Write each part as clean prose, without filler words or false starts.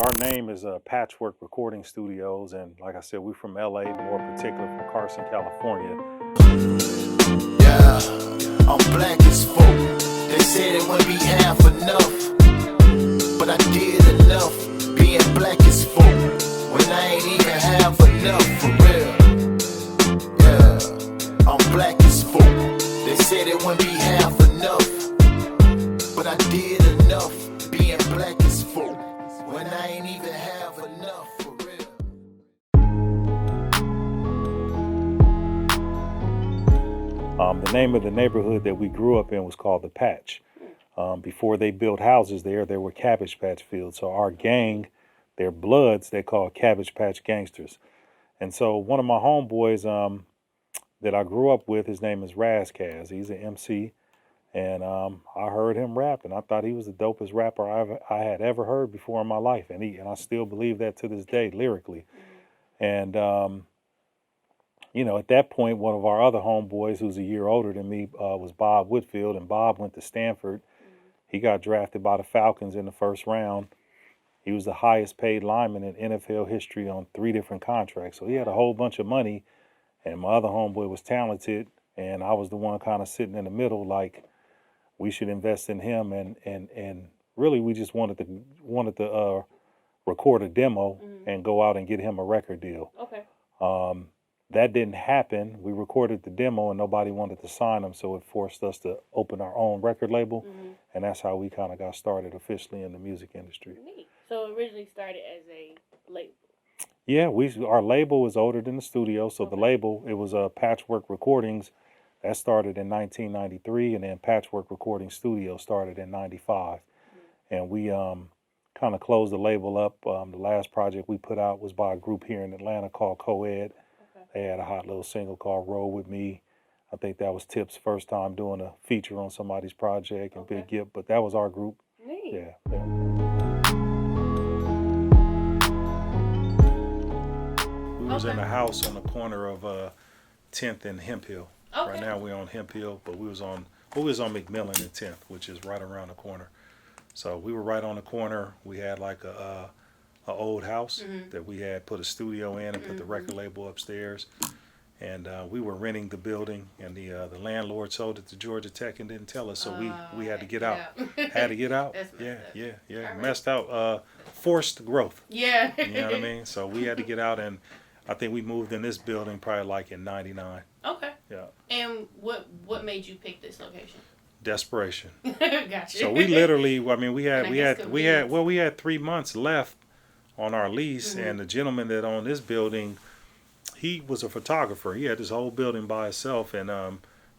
our name is Patchwerk Recording Studios, and like I said, we're from LA, more particular from Carson, California. Yeah, I'm black as fuck. They said it wouldn't be half enough, but I did enough being black as fuck when I ain't even half enough for real. Yeah, I'm black as fuck. They said it wouldn't be half enough, but I did enough being black as fuck when I ain't even half enough for real. The name of the neighborhood that we grew up in was called the Patch. Before they built houses there were Cabbage Patch fields. So our gang, their bloods, they call Cabbage Patch gangsters. And so one of my homeboys that I grew up with, his name is Razkaz. He's an MC. And I heard him rap, and I thought he was the dopest rapper I had ever heard before in my life. And I still believe that to this day, lyrically. And you know, at that point, one of our other homeboys, who's a year older than me, was Bob Whitfield, and Bob went to Stanford. He got drafted by the Falcons in the first round. He was the highest paid lineman in NFL history on 3 different contracts. So he had a whole bunch of money, and my other homeboy was talented, and I was the one kind of sitting in the middle, like, we should invest in him, and really we just wanted to record a demo and go out and get him a record deal. Okay. That didn't happen. We recorded the demo and nobody wanted to sign him, so it forced us to open our own record label, and that's how we kind of got started officially in the music industry. Neat. So it originally started as a label. Yeah, our label was older than the studio, so the Okay. label, it was Patchwerk Recordings. That started in 1993, and then Patchwerk Recording Studios started in 95. And we kind of closed the label up. The last project we put out was by a group here in Atlanta called Co-Ed. They had a hot little single called Roll With Me. I think that was Tip's first time doing a feature on somebody's project, and Big Gip, but that was our group. Neat. Yeah. We was in a house on the corner of 10th and Hemp Hill. Okay. Right now we're on Hemp Hill, but we was on McMillan and 10th, which is right around the corner. So we were right on the corner. We had like a old house that we had put a studio in and put the record label upstairs. And we were renting the building, and the landlord sold it to Georgia Tech and didn't tell us, so we had to get out. Had to get out. That's messed up. Yeah. All right. Messed out. Forced growth. Yeah. You know what I mean? So we had to get out, and I think we moved in this building probably like in '99. Okay. Yeah. And what made you pick this location? Desperation. Gotcha. So we literally, I mean, we had 3 months left on our lease, and the gentleman that owned this building, he was a photographer. He had this whole building by himself, and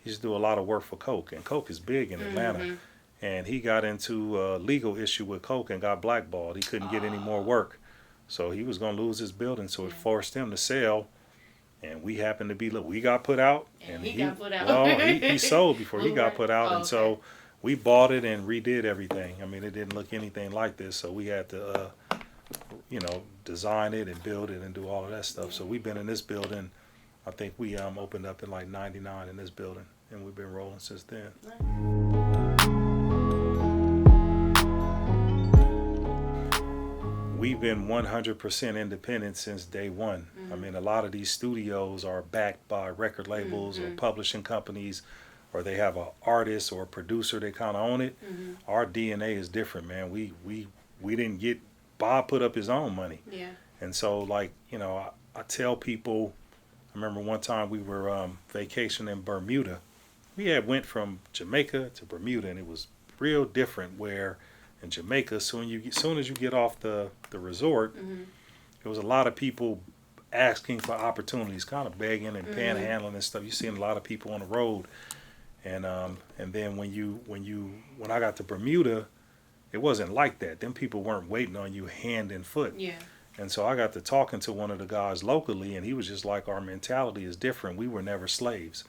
he used to do a lot of work for Coke, and Coke is big in Atlanta. And he got into a legal issue with Coke and got blackballed. He couldn't get any more work, so he was going to lose his building. So it forced him to sell. And we happened to be, we got put out. And he got put out. Well, he sold before he got put out. Oh, and so we bought it and redid everything. I mean, it didn't look anything like this. So we had to, design it and build it and do all of that stuff. So we've been in this building. I think we opened up in like '99 in this building. And we've been rolling since then. We've been 100% independent since day one. I mean, a lot of these studios are backed by record labels or publishing companies, or they have an artist or a producer, they kind of own it. Our DNA is different, man. We didn't get, Bob put up his own money. Yeah. And so, like, I tell people, I remember one time we were vacationing in Bermuda. We had went from Jamaica to Bermuda, and it was real different where in Jamaica, soon as you get off the resort, there was a lot of people asking for opportunities, kind of begging and panhandling and stuff. You're seeing a lot of people on the road, and then when I got to Bermuda, it wasn't like that. Them people weren't waiting on you hand and foot. Yeah. And so I got to talking to one of the guys locally, and he was just like, our mentality is different. We were never slaves.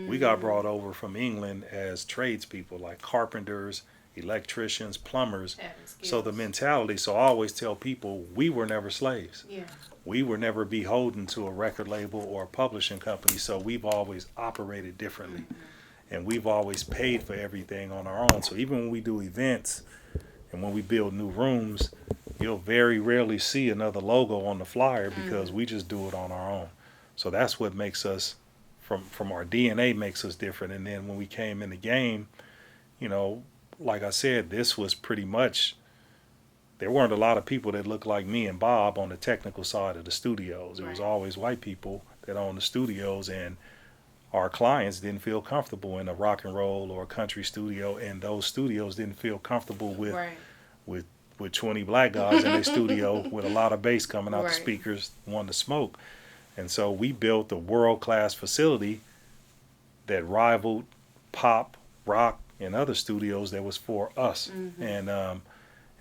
We got brought over from England as tradespeople, like carpenters, electricians, plumbers. So the mentality, so I always tell people, we were never slaves. Yeah. We were never beholden to a record label or a publishing company, so we've always operated differently. And we've always paid for everything on our own. So even when we do events and when we build new rooms, you'll very rarely see another logo on the flyer because we just do it on our own. So that's what makes us, from our DNA, makes us different. And then when we came in the game, you know, like I said, this was pretty much, there weren't a lot of people that looked like me and Bob on the technical side of the studios. It was always white people that owned the studios, and our clients didn't feel comfortable in a rock and roll or a country studio, and those studios didn't feel comfortable with with 20 black guys in their studio with a lot of bass coming out the speakers wanting to smoke. And so we built a world-class facility that rivaled pop, rock, and other studios that was for us. And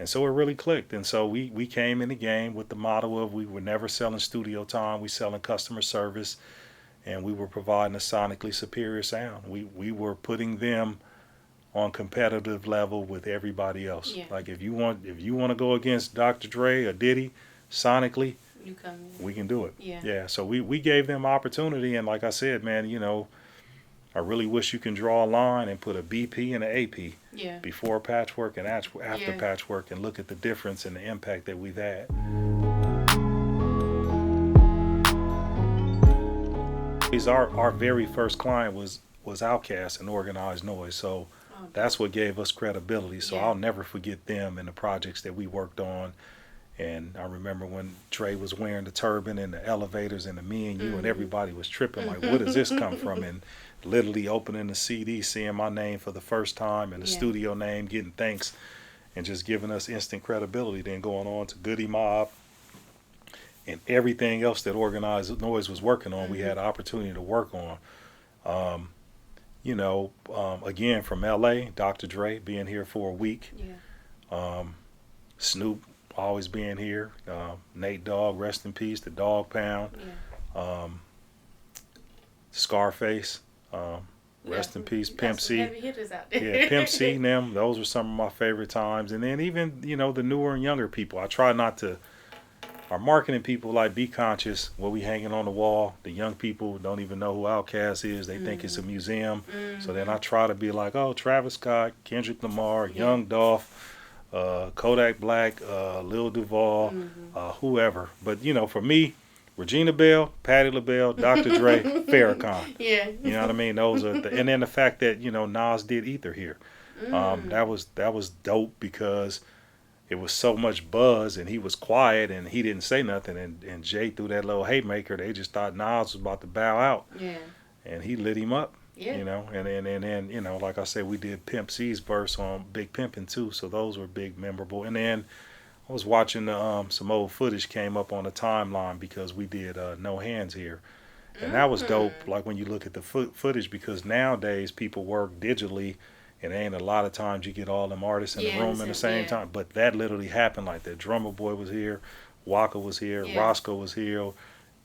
so it really clicked. And so we came in the game with the motto of we were never selling studio time, we selling customer service, and we were providing a sonically superior sound. We were putting them on competitive level with everybody else. Like if you want to go against Dr. Dre or Diddy sonically, you come in. We can do it. Yeah. So we gave them opportunity, and like I said, man, you know, I really wish you can draw a line and put a BP and an AP before Patchwerk and after Patchwerk, and look at the difference and the impact that we've had. Our very first client was Outkast and Organized Noise, so that's what gave us credibility. So I'll never forget them and the projects that we worked on. And I remember when Dre was wearing the turban in the elevators and the Me and You, and everybody was tripping like, where does this come from? And literally opening the CD, seeing my name for the first time and the studio name, getting thanks, and just giving us instant credibility. Then going on to Goody Mob and everything else that Organized Noise was working on, we had an opportunity to work on. You know, again, from LA, Dr. Dre being here for a week. Snoop always being here. Nate Dogg, rest in peace, the Dog Pound. Scarface, rest in peace. Pimp C. Yeah, Pimp C and them, those were some of my favorite times. And then even, you know, the newer and younger people. I try not to, our marketing people like, be conscious what we hanging on the wall. The young people don't even know who Outkast is. They think it's a museum. So then I try to be like, oh, Travis Scott, Kendrick Lamar, Young Dolph, Kodak Black, Lil Duval, whoever. But, you know, for me, Regina Belle, Patti LaBelle, Dr. Dre, Farrakhan. You know what I mean? Those are and then the fact that, you know, Nas did Ether here. That was dope because it was so much buzz and he was quiet and he didn't say nothing, and Jay threw that little haymaker. They just thought Nas was about to bow out. And he lit him up. You know, and then you know, like I said, we did Pimp C's verse on Big Pimpin' too, so those were big, memorable. And then I was watching some old footage came up on the timeline because we did No Hands here, and that was dope. Like when you look at the footage, because nowadays people work digitally, and ain't a lot of times you get all them artists in the room at the same time. But that literally happened like that. Drummer Boy was here, Waka was here, Roscoe was here,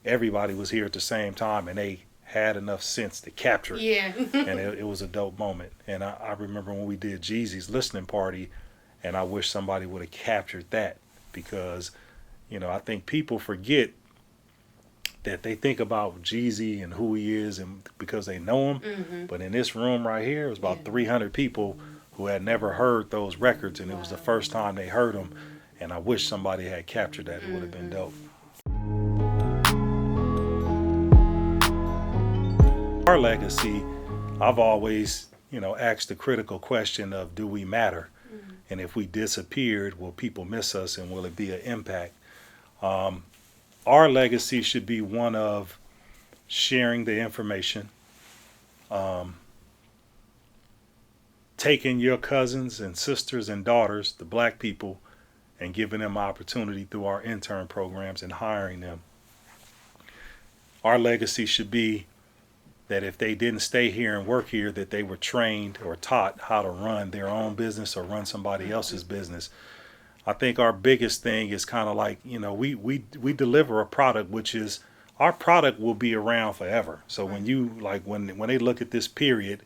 everybody was here at the same time, and they had enough sense to capture it. And it was a dope moment. And I remember when we did Jeezy's listening party, and I wish somebody would have captured that, because, you know, I think people forget that they think about Jeezy and who he is and because they know him. But in this room right here, it was about 300 people who had never heard those records, and it was the first time they heard them. And I wish somebody had captured that. It would have been dope. Our legacy, I've always, you know, asked the critical question of, do we matter? And if we disappeared, will people miss us, and will it be an impact? Our legacy should be one of sharing the information, taking your cousins and sisters and daughters, the black people, and giving them opportunity through our intern programs and hiring them. Our legacy should be that if they didn't stay here and work here, that they were trained or taught how to run their own business or run somebody else's business. I think our biggest thing is kind of like, you know, we deliver a product, which is, our product will be around forever. So when you, like, when they look at this period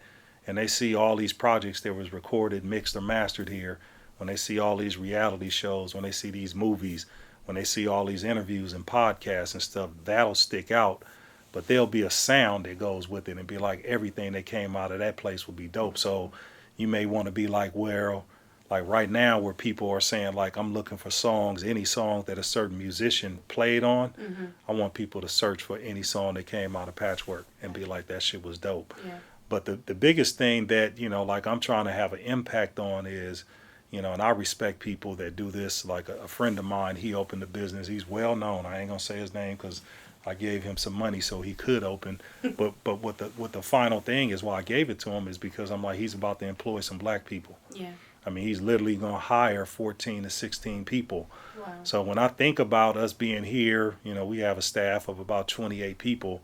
and they see all these projects that was recorded, mixed or mastered here, when they see all these reality shows, when they see these movies, when they see all these interviews and podcasts and stuff, that'll stick out. But there'll be a sound that goes with it, and be like, everything that came out of that place will be dope. So you may want to be like, well, like right now where people are saying like, I'm looking for songs, any song that a certain musician played on. I want people to search for any song that came out of Patchwerk and be like, that shit was dope. Yeah. But the biggest thing that, you know, like I'm trying to have an impact on is, you know, and I respect people that do this. Like a friend of mine, he opened a business. He's well known. I ain't gonna say his name because I gave him some money so he could open. But what the final thing is, why I gave it to him is because I'm like, he's about to employ some black people. Yeah. I mean, he's literally gonna hire 14 to 16 people. Wow. So when I think about us being here, you know, we have a staff of about 28 people.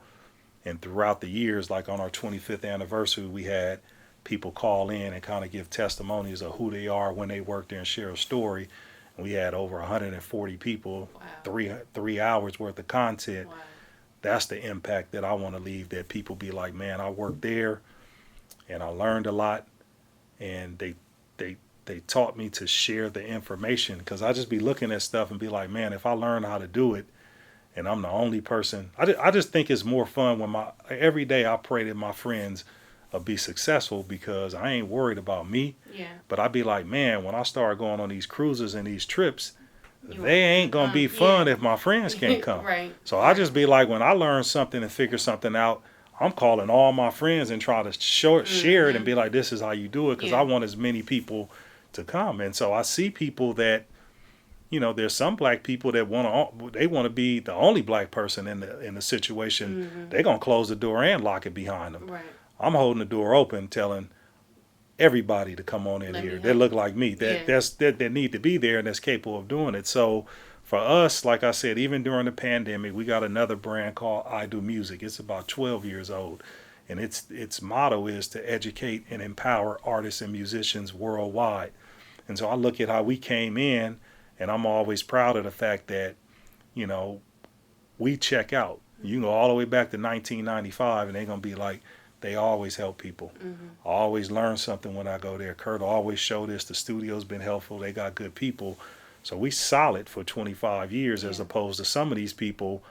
And throughout the years, like on our 25th anniversary, we had people call in and kind of give testimonies of who they are when they work there and share a story. And we had over 140 people, Wow. 3 hours worth of content. Wow. That's the impact that I want to leave, that people be like, man, I worked there and I learned a lot. And they taught me to share the information, because I just be looking at stuff and be like, man, if I learn how to do it, and I'm the only person. I just think it's more fun when every day I pray that my friends be successful, because I ain't worried about me. Yeah. But I be like, man, when I start going on these cruises and these trips, You they ain't gonna be fun if my friends can't come. Right. So I just be like, when I learn something and figure something out, I'm calling all my friends and try to share it and be like, this is how you do it, because I want as many people to come. And so I see people that, you know, there's some black people that want to be the only black person in the situation. They're gonna close the door and lock it behind them. Right. I'm holding the door open, telling everybody to come on in here that look like me, that need to be there and that's capable of doing it. So for us, like I said, even during the pandemic, we got another brand called I Do Music. It's about 12 years old, and its motto is to educate and empower artists and musicians worldwide. And so I look at how we came in, and I'm always proud of the fact that, you know, we check out. You can go all the way back to 1995, and they're going to be like, they always help people. I always learn something when I go there. Kurt always showed this. The studio's been helpful. They got good people. So we solid for 25 years, as opposed to some of these people,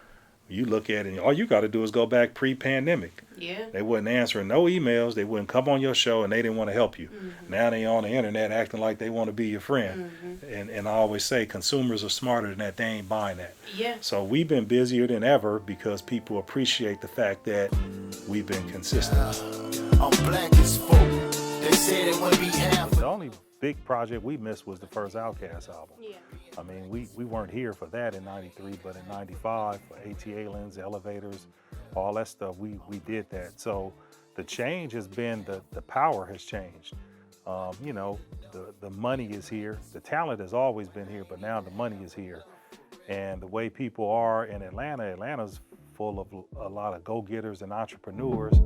you look at it and all you got to do is go back pre-pandemic. Yeah. They wasn't answering no emails. They wouldn't come on your show, and they didn't want to help you. Now they on the internet acting like they want to be your friend. And I always say consumers are smarter than that. They ain't buying that. Yeah. So we've been busier than ever because people appreciate the fact that we've been consistent. I'm black as folk. They said it wouldn't be half. The only big project we missed was the first Outkast album. Yeah. I mean, we weren't here for that in 93, but in 95, for AT Aliens, Elevators, all that stuff, we did that. So the change has been, the power has changed. You know, the money is here. The talent has always been here, but now the money is here. And the way people are in Atlanta's full of a lot of go-getters and entrepreneurs.